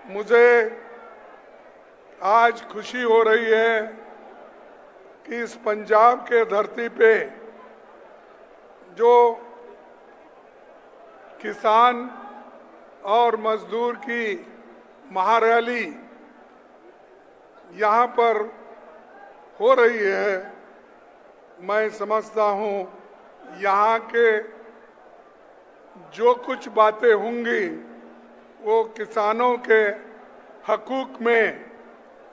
मुझे आज खुशी हो रही है कि इस पंजाब के धरती पे जो किसान और मजदूर की महारैली यहाँ पर हो रही है। मैं समझता हूँ यहाँ के जो कुछ बातें होंगी वो किसानों के हकूक में,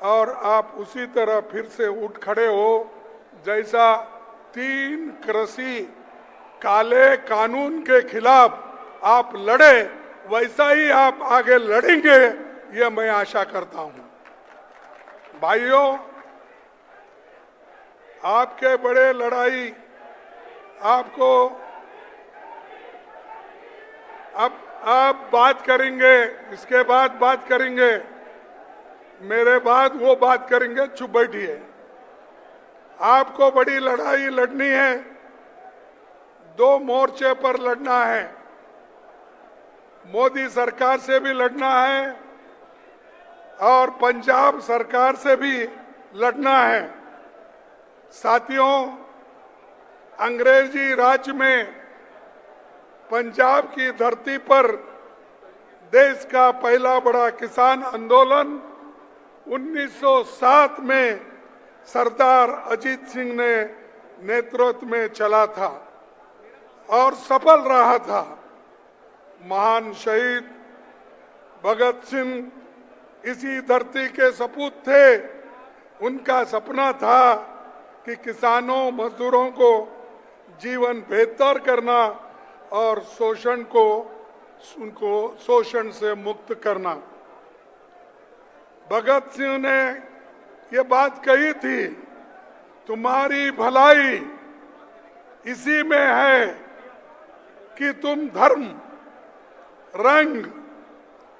और आप उसी तरह फिर से उठ खड़े हो जैसा 3 कृषि काले कानून के खिलाफ आप लड़े, वैसा ही आप आगे लड़ेंगे, ये मैं आशा करता हूं। भाइयों, आपके बड़े लड़ाई आपको अब बात करेंगे, इसके बाद बात करेंगे, मेरे बाद वो बात करेंगे, चुप बैठिए। आपको बड़ी लड़ाई लड़नी है, 2 मोर्चे पर लड़ना है। मोदी सरकार से भी लड़ना है और पंजाब सरकार से भी लड़ना है। साथियों, अंग्रेजी राज में पंजाब की धरती पर देश का पहला बड़ा किसान आंदोलन 1907 में सरदार अजीत सिंह ने नेतृत्व में चला था और सफल रहा था। महान शहीद भगत सिंह इसी धरती के सपूत थे। उनका सपना था कि किसानों मजदूरों को जीवन बेहतर करना और उनको शोषण से मुक्त करना। भगत सिंह ने ये बात कही थी, तुम्हारी भलाई इसी में है कि तुम धर्म, रंग,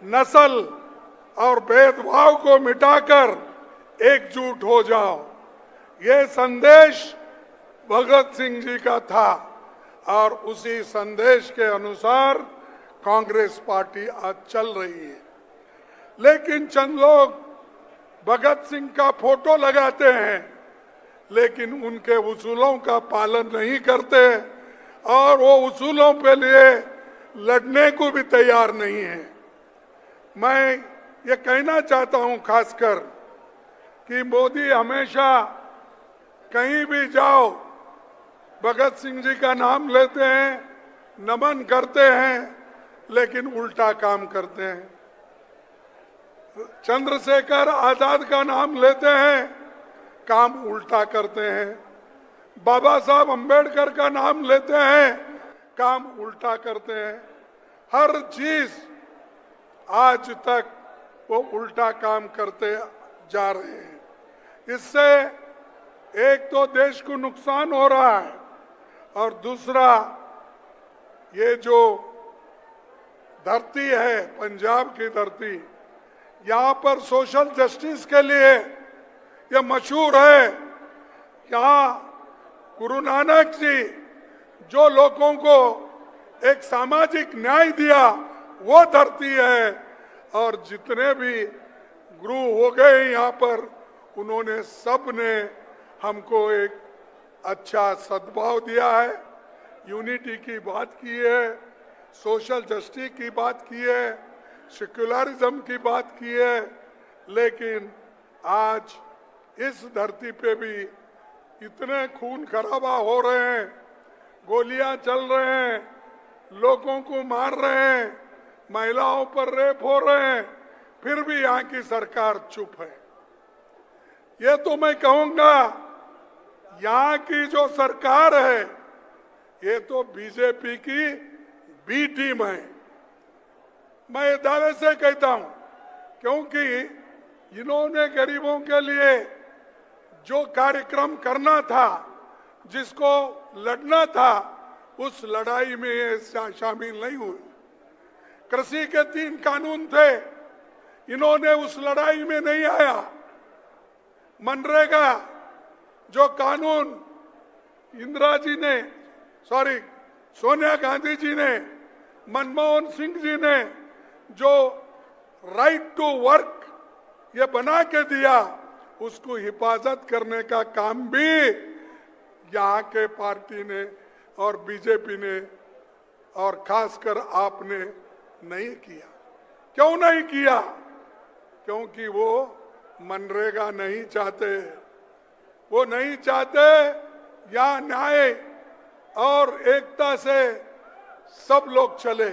नस्ल और भेदभाव को मिटाकर एकजुट हो जाओ। ये संदेश भगत सिंह जी का था और उसी संदेश के अनुसार कांग्रेस पार्टी आज चल रही है। लेकिन चंद लोग भगत सिंह का फोटो लगाते हैं लेकिन उनके उसूलों का पालन नहीं करते और वो उसूलों पे लिए लड़ने को भी तैयार नहीं है। मैं ये कहना चाहता हूं खासकर कि मोदी हमेशा कहीं भी जाओ भगत सिंह जी का नाम लेते हैं, नमन करते हैं, लेकिन उल्टा काम करते हैं। चंद्रशेखर आजाद का नाम लेते हैं, काम उल्टा करते हैं। बाबा साहब अंबेडकर का नाम लेते हैं, काम उल्टा करते हैं। हर चीज आज तक वो उल्टा काम करते जा रहे हैं। इससे एक तो देश को नुकसान हो रहा है और दूसरा ये जो धरती है पंजाब की धरती, यहाँ पर सोशल जस्टिस के लिए ये मशहूर है। यहाँ गुरु नानक जी जो लोगों को एक सामाजिक न्याय दिया वो धरती है, और जितने भी गुरु हो गए यहाँ पर उन्होंने सब ने हमको एक अच्छा सद्भाव दिया है, यूनिटी की बात की है, सोशल जस्टिस की बात की है, सेक्युलरिज्म की बात की है। लेकिन आज इस धरती पे भी इतने खून खराबा हो रहे हैं, गोलियां चल रहे हैं, लोगों को मार रहे हैं, महिलाओं पर रेप हो रहे हैं, फिर भी यहाँ की सरकार चुप है। ये तो मैं कहूंगा यहाँ की जो सरकार है ये तो बीजेपी की बी टीम है। मैं दावे से कहता हूं क्योंकि इन्होंने गरीबों के लिए जो कार्यक्रम करना था, जिसको लड़ना था, उस लड़ाई में ये शामिल नहीं हुए। कृषि के 3 कानून थे, इन्होंने उस लड़ाई में नहीं आया। मनरेगा जो कानून सोनिया गांधी जी ने, मनमोहन सिंह जी ने जो राइट टू वर्क ये बना के दिया, उसको हिफाजत करने का काम भी यहाँ के पार्टी ने और बीजेपी ने और खासकर आपने नहीं किया। क्यों नहीं किया? क्योंकि वो मनरेगा नहीं चाहते, वो नहीं चाहते यहाँ न्याय और एकता से सब लोग चले।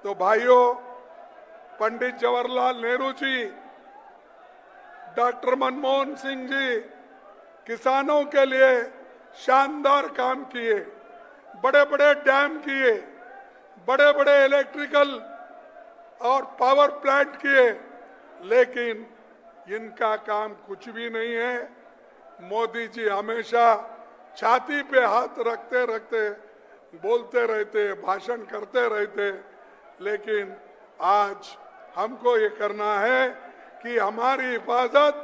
तो भाइयों, पंडित जवाहरलाल नेहरू जी, डॉक्टर मनमोहन सिंह जी किसानों के लिए शानदार काम किए, बड़े बड़े डैम किए, बड़े बड़े इलेक्ट्रिकल और पावर प्लांट किए, लेकिन इनका काम कुछ भी नहीं है। मोदी जी हमेशा छाती पे हाथ रखते रखते बोलते रहते, भाषण करते रहते, लेकिन आज हमको ये करना है कि हमारी हिफाजत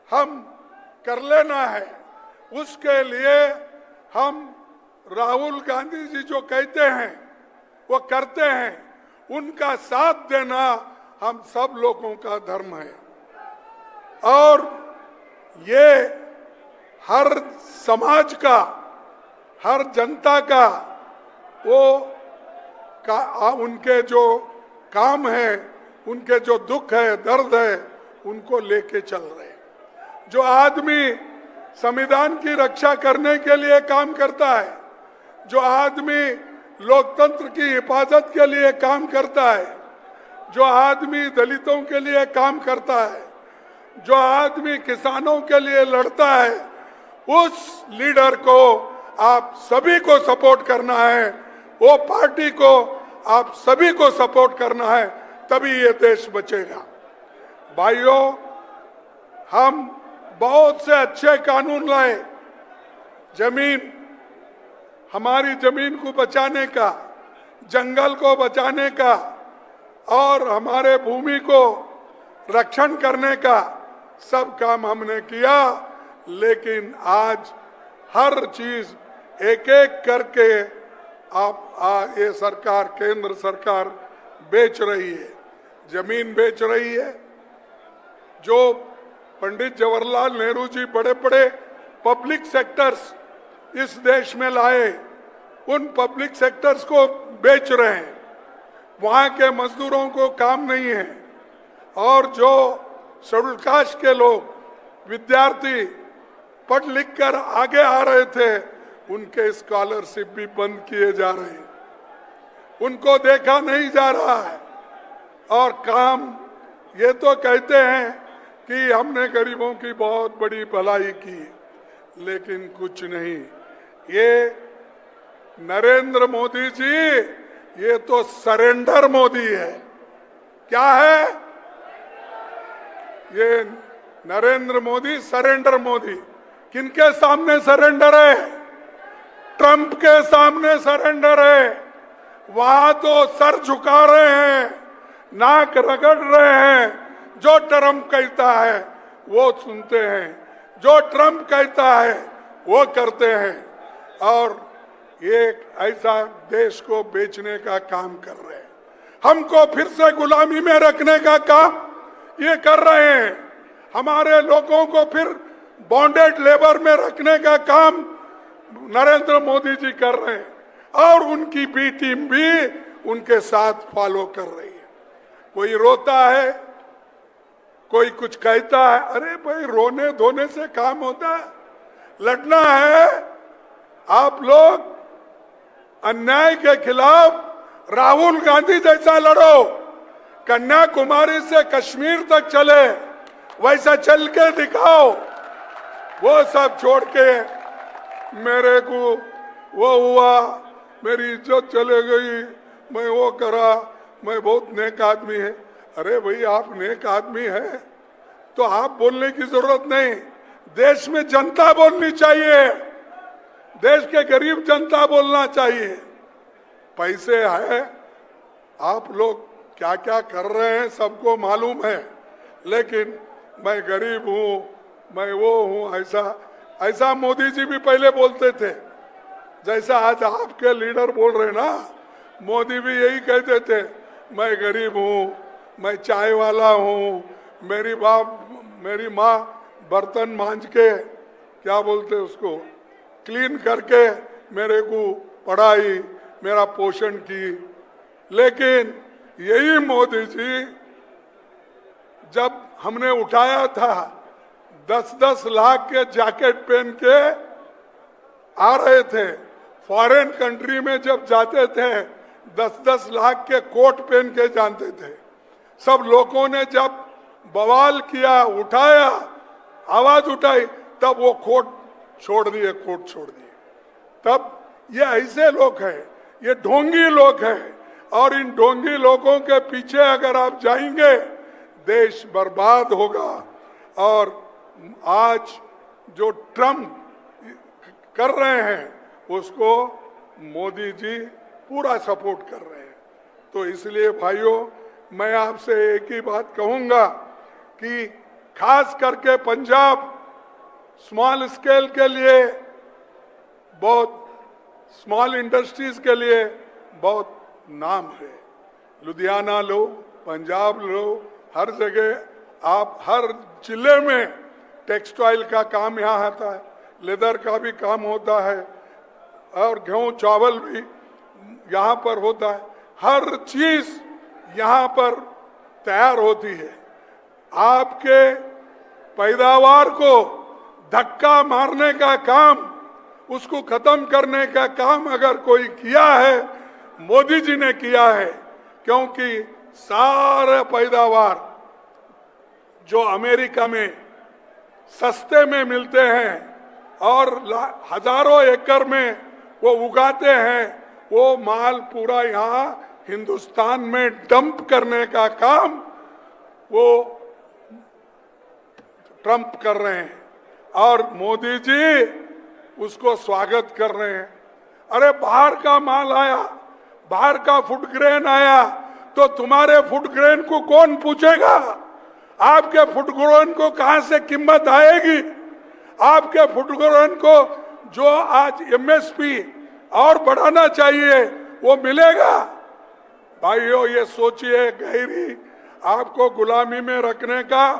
हम कर लेना है। उसके लिए हम राहुल गांधी जी जो कहते हैं वो करते हैं, उनका साथ देना हम सब लोगों का धर्म है। और ये हर समाज का, हर जनता का उनके जो काम है, उनके जो दुख है, दर्द है, उनको लेके चल रहे हैं। जो आदमी संविधान की रक्षा करने के लिए काम करता है, जो आदमी लोकतंत्र की हिफाजत के लिए काम करता है, जो आदमी दलितों के लिए काम करता है, जो आदमी किसानों के लिए लड़ता है, उस लीडर को आप सभी को सपोर्ट करना है, वो पार्टी को आप सभी को सपोर्ट करना है, तभी ये देश बचेगा। भाइयों, हम बहुत से अच्छे कानून लाए, जमीन, हमारी जमीन को बचाने का, जंगल को बचाने का और हमारे भूमि को रक्षण करने का सब काम हमने किया, लेकिन आज हर चीज एक एक करके ये सरकार, केंद्र सरकार बेच रही है, जमीन बेच रही है। जो पंडित जवाहरलाल नेहरू जी बड़े बड़े पब्लिक सेक्टर्स इस देश में लाए, उन पब्लिक सेक्टर्स को बेच रहे हैं। वहां के मजदूरों को काम नहीं है, और जो शेड्यूल कास्ट के लोग, विद्यार्थी पढ़ लिख कर आगे आ रहे थे, उनके स्कॉलरशिप भी बंद किए जा रहे हैं, उनको देखा नहीं जा रहा है। और काम ये तो कहते हैं कि हमने गरीबों की बहुत बड़ी भलाई की, लेकिन कुछ नहीं। ये नरेंद्र मोदी जी, ये तो सरेंडर मोदी है। क्या है ये? नरेंद्र मोदी सरेंडर मोदी। किनके सामने सरेंडर है? ट्रंप के सामने सरेंडर है। वहां तो सर झुका रहे हैं, नाक रगड़ रहे हैं। जो ट्रंप कहता है वो सुनते हैं, जो ट्रंप कहता है वो करते हैं, और एक ऐसा देश को बेचने का काम कर रहे हैं। हमको फिर से गुलामी में रखने का काम ये कर रहे हैं। हमारे लोगों को फिर बॉन्डेड लेबर में रखने का काम नरेंद्र मोदी जी कर रहे हैं, और उनकी बी टीम भी उनके साथ फॉलो कर रही है। कोई रोता है, कोई कुछ कहता है। अरे भाई, रोने धोने से काम होता है? लड़ना है। आप लोग अन्याय के खिलाफ राहुल गांधी जैसा लड़ो, कन्याकुमारी से कश्मीर तक चले वैसा चल के दिखाओ। वो सब छोड़ के मेरे को वो हुआ, मेरी इज्जत चले गई, मैं वो करा, मैं बहुत नेक आदमी है। अरे भाई, आप नेक आदमी है तो आप बोलने की जरूरत नहीं, देश में जनता बोलनी चाहिए, देश के गरीब जनता बोलना चाहिए। पैसे है, आप लोग क्या क्या कर रहे हैं सबको मालूम है, लेकिन मैं गरीब हूँ, मैं वो हूँ, ऐसा मोदी जी भी पहले बोलते थे, जैसा आज आपके लीडर बोल रहे ना। मोदी भी यही कहते थे, मैं गरीब हूँ, मैं चाय वाला हूँ, मेरी माँ बर्तन मांज के, क्या बोलते उसको, क्लीन करके मेरे को पढ़ाई, मेरा पोषण की। लेकिन यही मोदी जी जब हमने उठाया था 10-10 लाख के जैकेट पहन के आ रहे थे, फॉरेन कंट्री में जब जाते थे 10-10 लाख के कोट पहन के जानते थे। सब लोगों ने जब बवाल किया, उठाया, आवाज उठाई, तब वो कोट छोड़ दिए। तब ये ऐसे लोग हैं, ये ढोंगी लोग हैं, और इन ढोंगी लोगों के पीछे अगर आप जाएंगे देश बर्बाद होगा। और आज जो ट्रम्प कर रहे हैं उसको मोदी जी पूरा सपोर्ट कर रहे हैं। तो इसलिए भाइयों, मैं आपसे एक ही बात कहूंगा कि खास करके पंजाब स्मॉल स्केल के लिए, बहुत स्मॉल इंडस्ट्रीज के लिए बहुत नाम है। लुधियाना लो, पंजाब लो, हर जगह आप हर जिले में टेक्सटाइल का काम यहाँ आता है, लेदर का भी काम होता है, और गेहूं चावल भी यहाँ पर होता है। हर चीज यहाँ पर तैयार होती है। आपके पैदावार को धक्का मारने का काम, उसको खत्म करने का काम अगर कोई किया है, मोदी जी ने किया है। क्योंकि सारे पैदावार जो अमेरिका में सस्ते में मिलते हैं और हजारों एकड़ में वो उगाते हैं, वो माल पूरा यहाँ हिंदुस्तान में डंप करने का काम वो ट्रम्प कर रहे हैं, और मोदी जी उसको स्वागत कर रहे हैं। अरे बाहर का माल आया, बाहर का फूड ग्रेन आया, तो तुम्हारे फूड ग्रेन को कौन पूछेगा? आपके फूड ग्रेन को कहां से कीमत आएगी? आपके फूड ग्रेन को जो आज एमएसपी और बढ़ाना चाहिए वो मिलेगा? भाइयों, ये सोचिए, गहरी आपको गुलामी में रखने का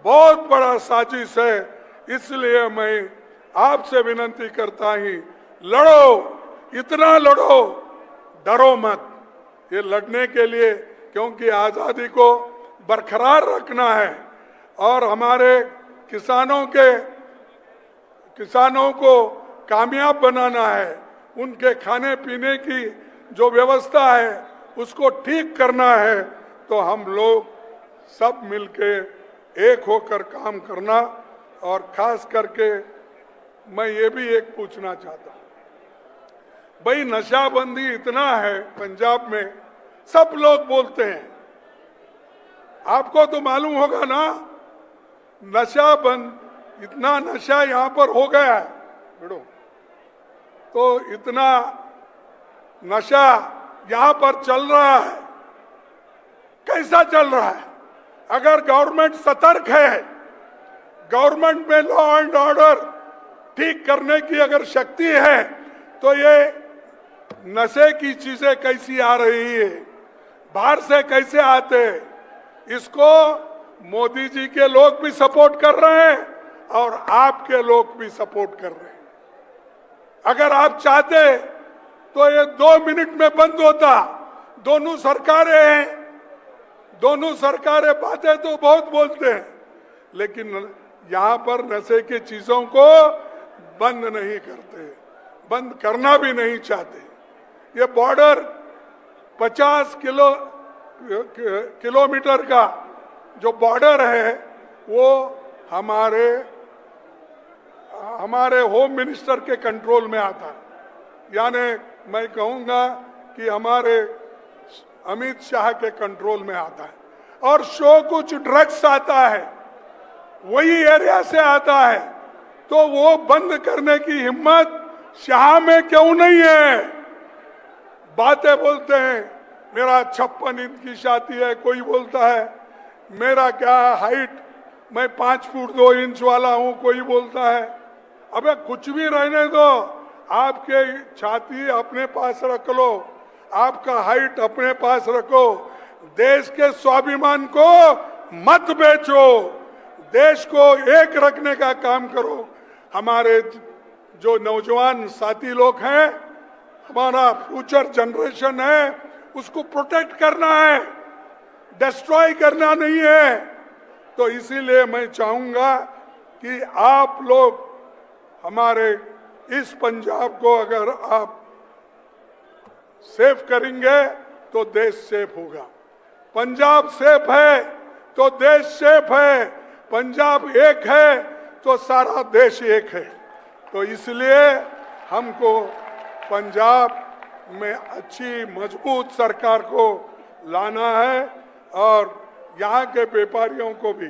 बहुत बड़ा साजिश है। इसलिए मैं आपसे विनती करता ही, लड़ो, इतना लड़ो, डरो मत। ये लड़ने के लिए, क्योंकि आजादी को बरकरार रखना है और हमारे किसानों को कामयाब बनाना है, उनके खाने पीने की जो व्यवस्था है उसको ठीक करना है, तो हम लोग सब मिलके एक होकर काम करना। और खास करके मैं ये भी एक पूछना चाहता हूं, भाई नशाबंदी इतना है पंजाब में, सब लोग बोलते हैं, आपको तो मालूम होगा ना, नशा बंद, इतना नशा यहाँ पर हो गया है बेड़ो, तो इतना नशा यहाँ पर चल रहा है। कैसा चल रहा है? अगर गवर्नमेंट सतर्क है, गवर्नमेंट में लॉ एंड ऑर्डर ठीक करने की अगर शक्ति है, तो ये नशे की चीजें कैसी आ रही है, बाहर से कैसे आते हैं, इसको मोदी जी के लोग भी सपोर्ट कर रहे हैं और आपके लोग भी सपोर्ट कर रहे हैं। अगर आप चाहते तो ये 2 मिनट में बंद होता। दोनों सरकारें हैं, दोनों सरकारें बातें तो बहुत बोलते हैं, लेकिन यहाँ पर नशे की चीजों को बंद नहीं करते, बंद करना भी नहीं चाहते। ये बॉर्डर 50 किलोमीटर का जो बॉर्डर है वो हमारे होम मिनिस्टर के कंट्रोल में आता है। यानी मैं कहूंगा कि हमारे अमित शाह के कंट्रोल में आता है। और शो कुछ ड्रग्स आता है, वही एरिया से आता है, तो वो बंद करने की हिम्मत शाह में क्यों नहीं है? बातें बोलते हैं, मेरा 56 इंच की छाती है, कोई बोलता है मेरा क्या हाइट, मैं 5 फुट 2 इंच वाला हूं, कोई बोलता है। अबे कुछ भी रहने दो, आपके छाती अपने पास रख लो, आपका हाइट अपने पास रखो, देश के स्वाभिमान को मत बेचो, देश को एक रखने का काम करो। हमारे जो नौजवान साथी लोग हैं, हमारा फ्यूचर जनरेशन है, उसको प्रोटेक्ट करना है, डिस्ट्रॉय करना नहीं है। तो इसीलिए मैं चाहूंगा कि आप लोग हमारे इस पंजाब को अगर आप सेफ करेंगे तो देश सेफ होगा। पंजाब सेफ है तो देश सेफ है। पंजाब एक है तो सारा देश एक है। तो इसलिए हमको पंजाब में अच्छी मजबूत सरकार को लाना है। और यहाँ के व्यापारियों को भी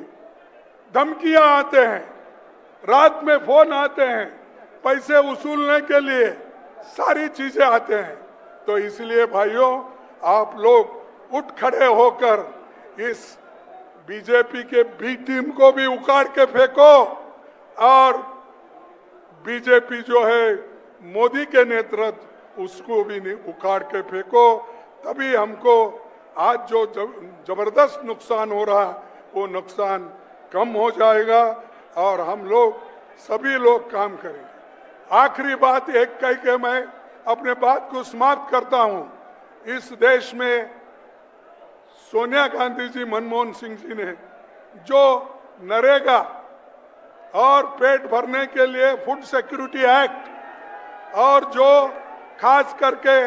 धमकियां आते हैं, रात में फोन आते हैं, पैसे वसूलने के लिए सारी चीजें आते हैं। तो इसलिए भाइयों, आप लोग उठ खड़े होकर इस बीजेपी के बी टीम को भी उखाड़ के फेंको और बीजेपी जो है मोदी के नेतृत्व उसको भी उखाड़ के फेंको। तभी हमको आज जो जबरदस्त नुकसान हो रहा वो नुकसान कम हो जाएगा और हम लोग सभी लोग काम करेंगे। आखिरी बात एक कह के मैं अपने बात को समाप्त करता हूं। इस देश में सोनिया गांधी जी, मनमोहन सिंह जी ने जो नरेगा और पेट भरने के लिए फूड सिक्योरिटी एक्ट और जो खास करके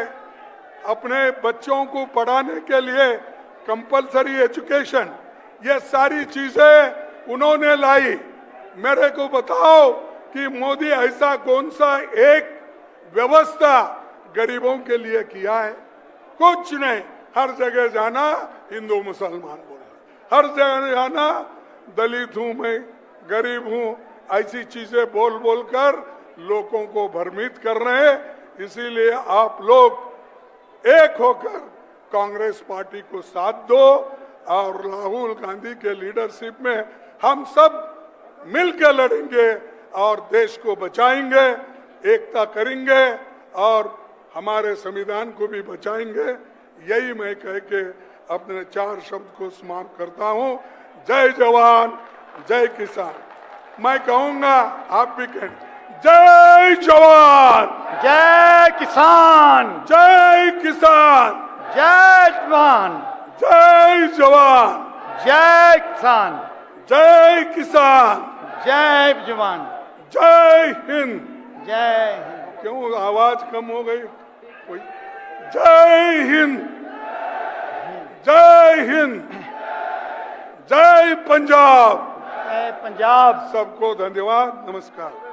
अपने बच्चों को पढ़ाने के लिए कंपलसरी एजुकेशन, ये सारी चीजें उन्होंने लाई। मेरे को बताओ कि मोदी ऐसा कौन सा एक व्यवस्था गरीबों के लिए किया है? कुछ नहीं। हर जगह जाना हिंदू मुसलमान बोलना, हर जगह जाना दलित हूं मैं, गरीब हूं, ऐसी चीजें बोल बोल कर लोगों को भ्रमित कर रहे हैं। इसीलिए आप लोग एक होकर कांग्रेस पार्टी को साथ दो और राहुल गांधी के लीडरशिप में हम सब मिलकर लड़ेंगे और देश को बचाएंगे, एकता करेंगे और हमारे संविधान को भी बचाएंगे। यही मैं कह के अपने 4 शब्द को समाप्त करता हूं। जय जवान, जय किसान। मैं कहूंगा आप भी कहें, जय जवान, जय किसान, जय किसान, जय जवान, जय जवान, जय किसान, जय किसान, जय जवान, जय हिंद। जय हिंद। क्यों आवाज कम हो गई? कोई जय हिंद, जय हिंद, जय पंजाब। जय पंजाब। सबको धन्यवाद, नमस्कार।